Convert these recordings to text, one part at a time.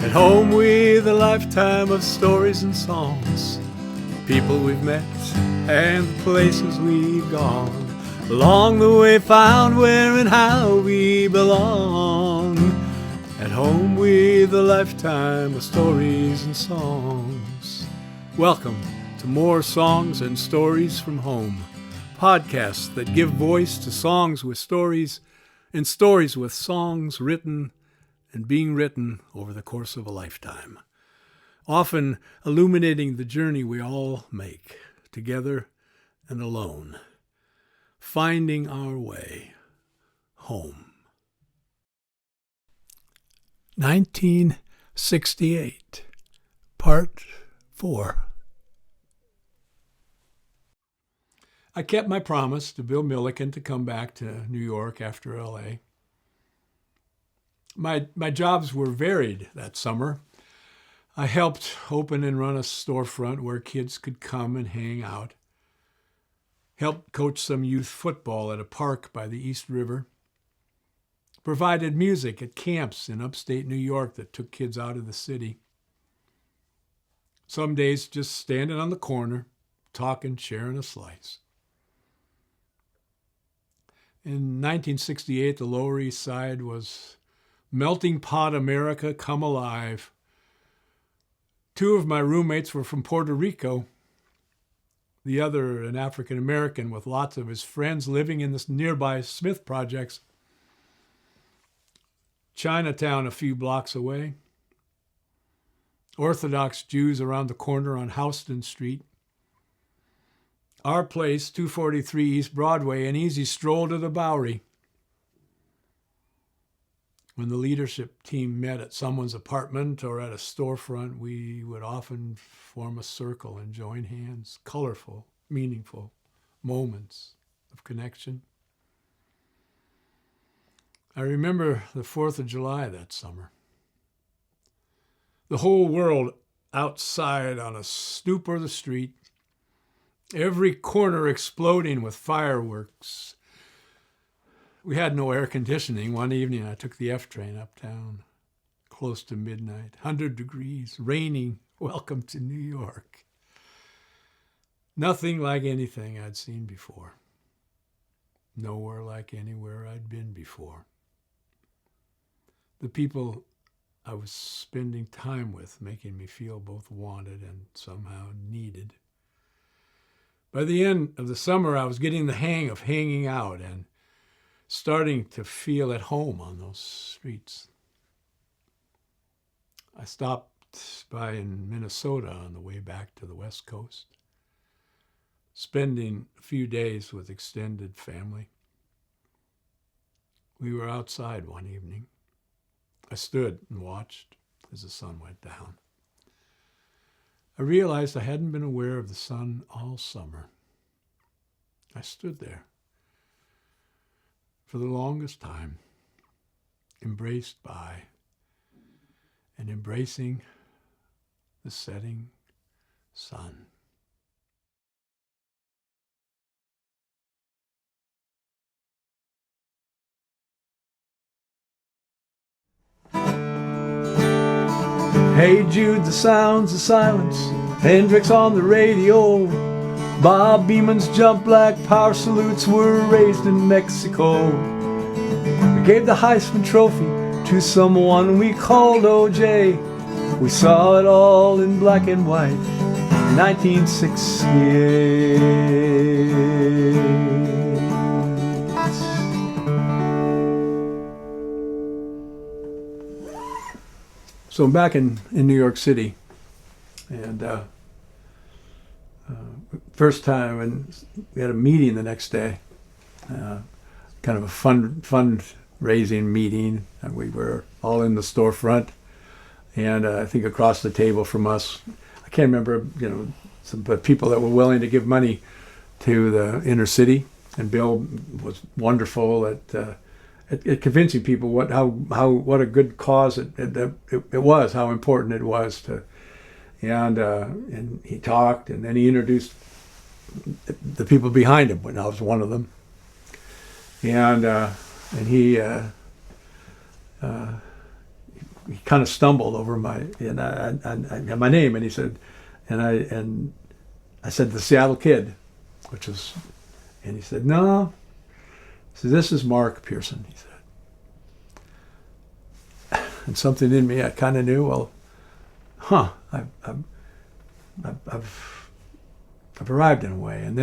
At home with a lifetime of stories and songs, people we've met and the places we've gone. Along the way found where and how we belong. At home with a lifetime of stories and songs. Welcome to More Songs and Stories from Home, podcasts that give voice to songs with stories and stories with songs written and being written over the course of a lifetime, often illuminating the journey we all make, together and alone, finding our way home. 1968, Part 4. I kept my promise to Bill Milliken to come back to New York after L.A. My jobs were varied that summer. I helped open and run a storefront where kids could come and hang out. Helped coach some youth football at a park by the East River. Provided music at camps in upstate New York that took kids out of the city. Some days just standing on the corner, talking, sharing a slice. In 1968, the Lower East Side was melting pot America come alive. Two of my roommates were from Puerto Rico. The other, an African American with lots of his friends living in the nearby Smith projects. Chinatown a few blocks away. Orthodox Jews around the corner on Houston Street. Our place, 243 East Broadway, an easy stroll to the Bowery. When the leadership team met at someone's apartment or at a storefront, we would often form a circle and join hands, colorful, meaningful moments of connection. I remember the 4th of July that summer. The whole world outside on a stoop or the street, every corner exploding with fireworks. We had no air conditioning. One evening I took the F train uptown, close to midnight, 100 degrees, raining, welcome to New York. Nothing like anything I'd seen before. Nowhere like anywhere I'd been before. The people I was spending time with making me feel both wanted and somehow needed. By the end of the summer, I was getting the hang of hanging out and starting to feel at home on those streets. I stopped by in Minnesota on the way back to the West Coast, spending a few days with extended family. We were outside one evening. I stood and watched as the sun went down. I realized I hadn't been aware of the sun all summer. I stood there for the longest time, embraced by and embracing the setting sun. Hey Jude, the sounds of silence, Hendrix on the radio. Bob Beeman's jump black power salutes were raised in Mexico. We gave the Heisman Trophy to someone we called OJ. We saw it all in black and white in 1968. So I'm back in New York City, and first time, and we had a meeting the next day, kind of a fundraising meeting, and we were all in the storefront, and I think across the table from us, I can't remember, but people that were willing to give money to the inner city, and Bill was wonderful at convincing people what a good cause it was, how important it was to, and he talked, and then he introduced the people behind him, when I was one of them, and he kind of stumbled over my my name, and he said, and I said the Seattle Kid, which was, and he said, no. So this is Mark Pearson, he said. And something in me, I kind of knew, well, I've arrived in a way. And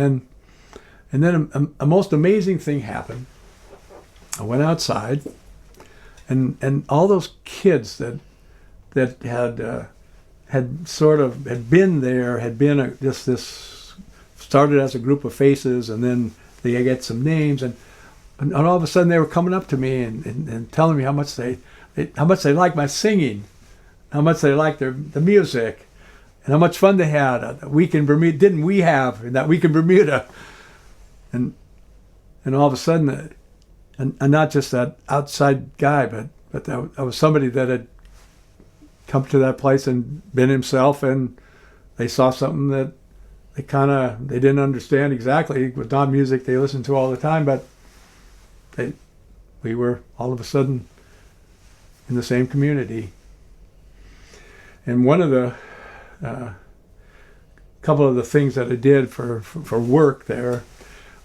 then a most amazing thing happened. I went outside, and all those kids that had been there, had been this started as a group of faces, and then they get some names, and all of a sudden they were coming up to me and telling me how much they liked my singing, how much they liked the music, and how much fun they had a week in Bermuda. Didn't we have that week in Bermuda? And all of a sudden, and not just that outside guy, but I was somebody that had come to that place and been himself, and they saw something that they didn't understand exactly. It was not music they listened to all the time, but we were all of a sudden in the same community. And one of the couple of the things that I did for work there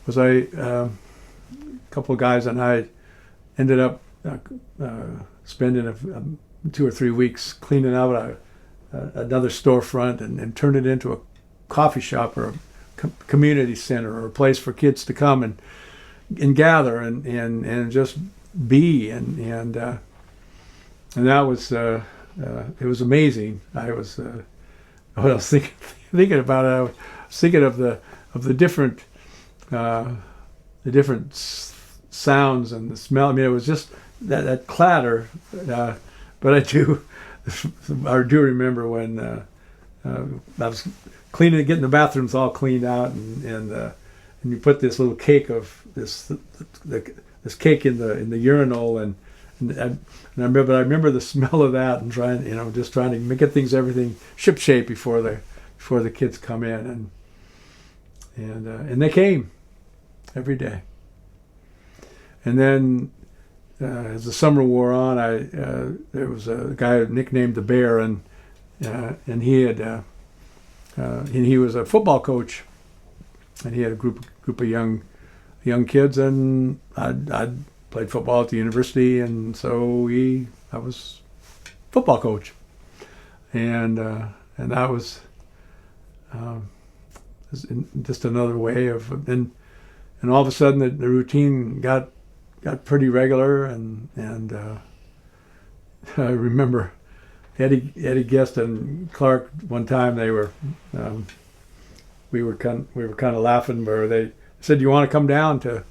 was a couple of guys and I ended up spending 2 or 3 weeks cleaning out another storefront and turned it into a coffee shop or a community center or a place for kids to come and gather and just be and that was it was amazing. I was thinking about it. I was thinking of the different sounds and the smell. I mean, it was just that clatter. But I do remember when I was getting the bathrooms all cleaned out, and you put this little cake of this cake in the urinal, and I remember the smell of that, and trying to get everything ship shape before the kids come in, and they came every day. And then as the summer wore on, there was a guy nicknamed the Bear, and he had and he was a football coach, and he had a group of young kids, and I'd played football at the university, and so I was football coach, and that was just another way of and all of a sudden the routine got pretty regular, and I remember Eddie Guest and Clark one time we were kind of laughing where they said, "You want to come down to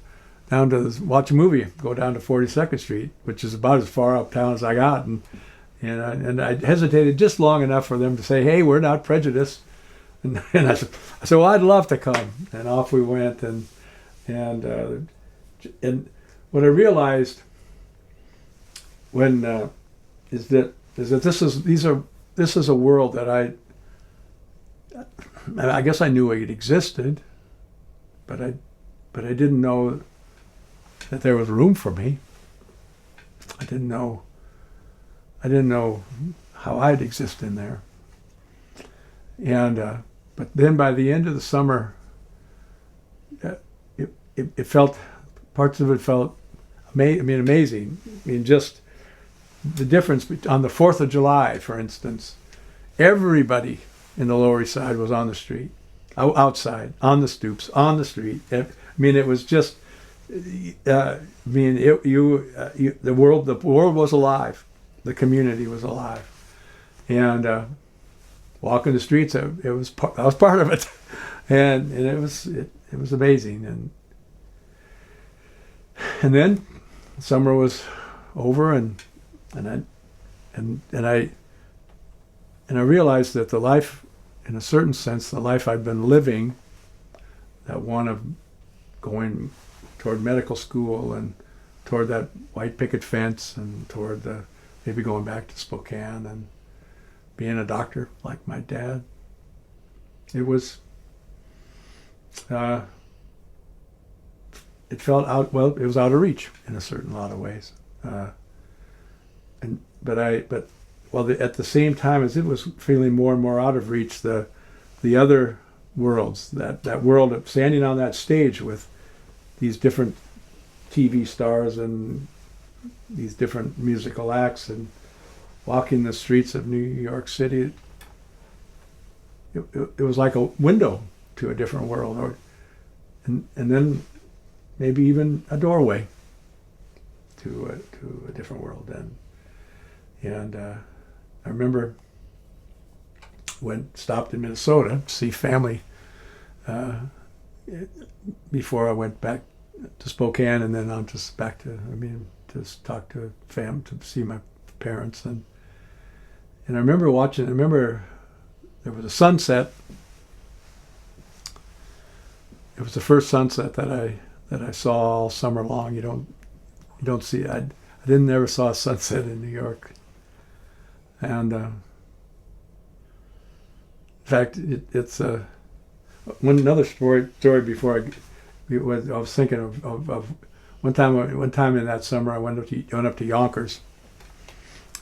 watch a movie? Go down to 42nd Street, which is about as far uptown as I got." And I hesitated just long enough for them to say, "Hey, we're not prejudiced." And I said, "Well, I'd love to come." And off we went, and what I realized when is that this is a world that I guess I knew it existed, but I didn't know that there was room for me. I didn't know how I'd exist in there. And but then by the end of the summer, it felt, parts of it felt amazing. I mean, just the difference on the 4th of July, for instance, everybody in the Lower East Side was on the street, outside, on the stoops, on the street. I mean, it was just, the world was alive, the community was alive, and walking the streets, I was part of it, and it was amazing, and then summer was over, and I realized that the life, in a certain sense, the life I'd been living, that one of going toward medical school and toward that white picket fence and toward maybe going back to Spokane and being a doctor like my dad, it was it felt out. Well, it was out of reach in a certain lot of ways, but well, at the same time as it was feeling more and more out of reach, the other worlds, that world of standing on that stage with these different TV stars and these different musical acts and walking the streets of New York City, it was like a window to a different world, and then maybe even a doorway to a different world. And I remember stopped in Minnesota to see family before I went back to Spokane, and then on to talk to to see my parents. And I remember there was a sunset. It was the first sunset that I saw all summer long. You don't see it. I never saw a sunset in New York. And in fact, it's another story before I was thinking of one time in that summer I went up to Yonkers,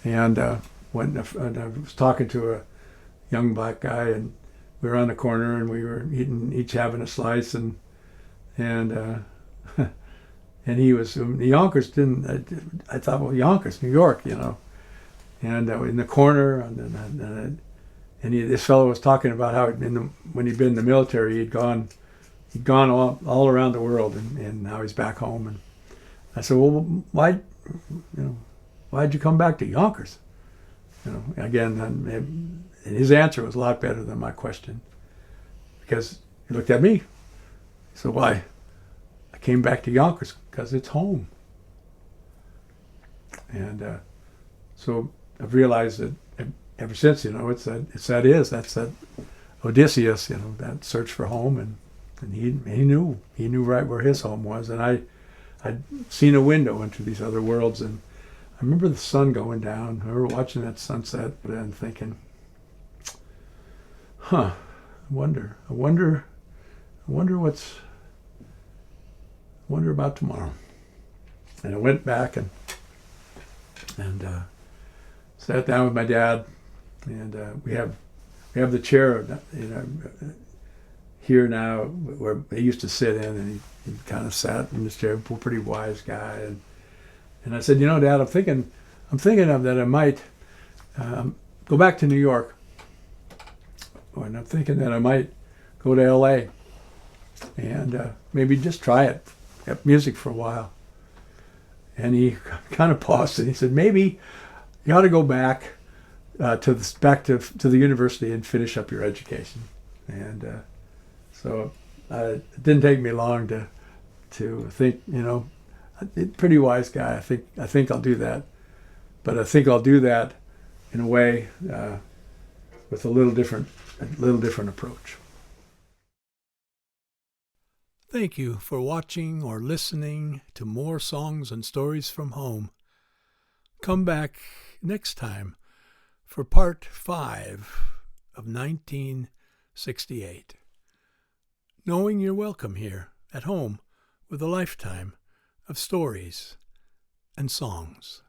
and and I was talking to a young black guy, and we were on the corner and we were each having a slice, and and he was Yonkers. I thought, well, Yonkers, New York, and in the corner, and this fellow was talking about how when he'd been in the military, he'd gone all around the world, and now he's back home. And I said, well, why'd you come back to Yonkers? Again, and his answer was a lot better than my question, because he looked at me. He said, why? I came back to Yonkers because it's home. And so I've realized that ever since, that's that Odysseus, that search for home, and he knew right where his home was, and I'd seen a window into these other worlds, and I remember the sun going down. I remember watching that sunset and thinking, I wonder about tomorrow. And I went back and sat down with my dad, and we have the chair, here now where he used to sit in, and he kind of sat in this chair, a pretty wise guy, and I said, Dad, I'm thinking of that I might go back to New York, and I'm thinking that I might go to L.A. and maybe just try music for a while. And he kind of paused, and he said, maybe you ought to go back to the university and finish up your education. And so it didn't take me long to think, pretty wise guy. I think I'll do that, but I think I'll do that in a way with a little different approach. Thank you for watching or listening to more songs and stories from home. Come back next time for part 5 of 1968. Knowing you're welcome here at home with a lifetime of stories and songs.